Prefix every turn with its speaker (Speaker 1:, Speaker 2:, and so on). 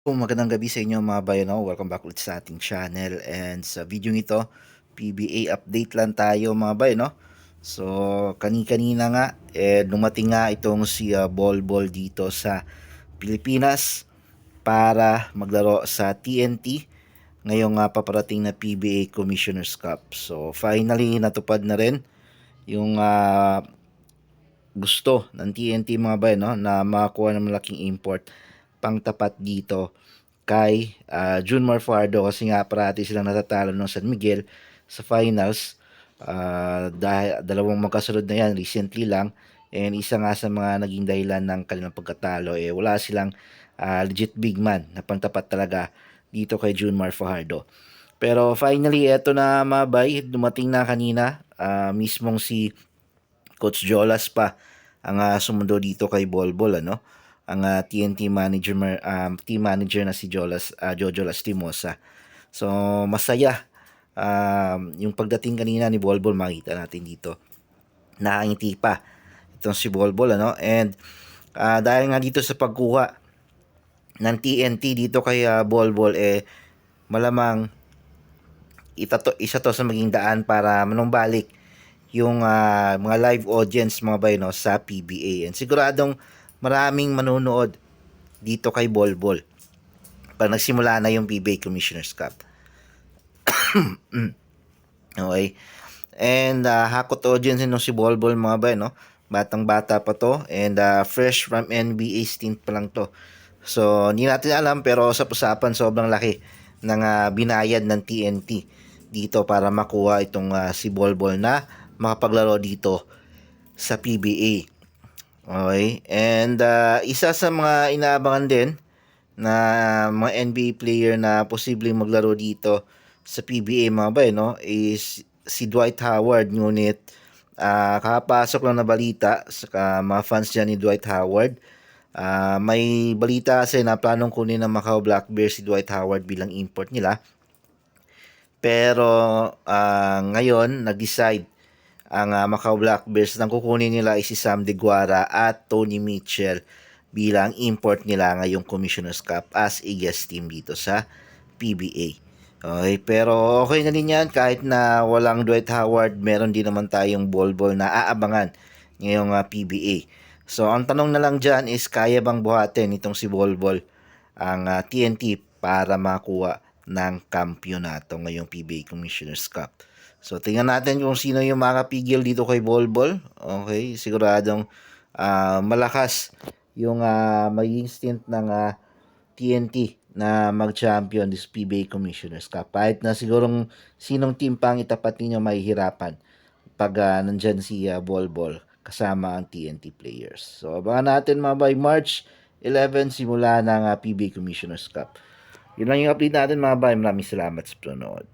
Speaker 1: Magandang gabi sa inyo mga bayan, welcome back ulit sa ating channel, and sa video ito, PBA update lang tayo mga bayan, no? So, kani-kanina nga, dumating nga itong si Bol dito sa Pilipinas para maglaro sa TNT ngayong paparating na PBA Commissioner's Cup. So, finally, natupad na rin yung gusto ng TNT mga bayan, no, na makakuha ng malaking import pangtapat dito kay Junmar Fajardo, kasi nga parati silang natatalo ng San Miguel sa finals. Dahil dalawang magkasunod na yan recently lang, and isa nga sa mga naging dahilan ng kanilang pagkatalo, wala silang legit big man na pangtapat talaga dito kay Junmar Fajardo. Pero finally, eto na mabay, dumating na kanina, mismong si Coach Jolas pa ang sumundo dito kay Bolbol, ano? Ang TNT manager, team manager na si Jojo Lastimosa. So, masaya yung pagdating kanina ni Bolbol, makita natin dito. Nakangiti pa itong si Bolbol, ano? And dahil nga dito sa pagkuha ng TNT dito kay Bolbol, malamang isa to sa maging daan para manumbalik yung mga live audience mga bayo, no, sa PBA. And siguradong maraming manonood dito kay Bolbol pag nagsimula na yung PBA Commissioner's Cup. Okay. And hakot audience nung si Bolbol mga bayo, no. Batang-bata pa to, and fresh from NBA stint pa lang to. So, hindi natin alam, pero sa usapan sobrang laki ng binayad ng TNT dito para makuha itong si Bolbol na makapaglaro dito sa PBA. Okay? And isa sa mga inaabangan din na mga NBA player na posibleng maglaro dito sa PBA mga bay, no, is si Dwight Howard. Ngunit kakapasok lang na balita sa mga fans dyan ni Dwight Howard. May balita kasi na planong kunin ng Macau Black Bears si Dwight Howard bilang import nila. Pero ngayon, nag-decide ang Macau Black Bears na kukunin nila ay si Sam Deguara at Tony Mitchell bilang import nila ngayong Commissioner's Cup as a guest team dito sa PBA. Okay, pero okay na din yan kahit na walang Dwight Howard, meron din naman tayong Bolbol na aabangan ngayong PBA. So ang tanong na lang dyan is, kaya bang buhatin itong si Bolbol ang TNT para makuha ng kampyonato ngayong PBA Commissioner's Cup? So, tingnan natin kung sino yung makapigil dito kay Bolbol. Okay, siguradong malakas yung magiging stint ng TNT na mag-champion this PBA Commissioner's Cup. Kahit na sigurong sinong team pang itapat ninyo mahihirapan pag nandyan si Bolbol kasama ang TNT players. So, abangan natin mga by March 11 simula ng PBA Commissioner's Cup. Yun lang yung update natin mga bay. Maraming salamat sa panonood.